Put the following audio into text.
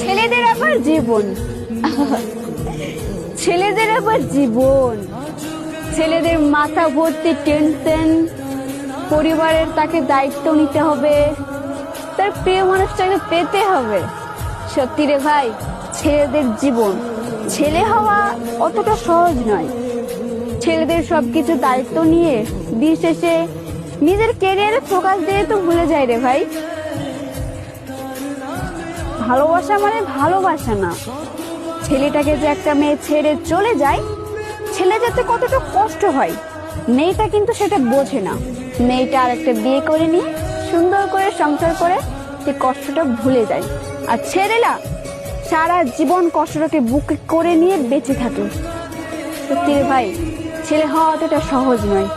ছেলেদের আবার জীবন, ছেলেদের আবার জীবন, ছেলেদের মাথা ভর্তি টেনশন, পরিবারের তাকে দায়িত্ব নিতে হবে, তার প্রিয় মানুষটাকে পেতে হবে। সত্যি রে ভাই, ছেলেদের জীবন। ছেলে হওয়া অতটা সহজ নয়। ছেলেদের সবকিছু দায়িত্ব নিয়ে দিন শেষে নিজের ক্যারিয়ারে ফোকাস দিয়ে তো ভুলে যায় রে ভাই। ভালোবাসা মানে ভালোবাসা না, ছেলেটাকে যে একটা মেয়ে ছেড়ে চলে যায়, ছেলে যাতে কতটা কষ্ট হয়, মেয়েটা কিন্তু সেটা বোঝে না। মেয়েটা আর একটা বিয়ে করে নিয়ে সুন্দর করে সংসার করে সে কষ্টটা ভুলে যায়, আর ছেলেরা সারা জীবন কষ্টটাকে বুকে করে নিয়ে বেঁচে থাকে। সত্যি রে ভাই, ছেলে হওয়া অতটা সহজ নয়।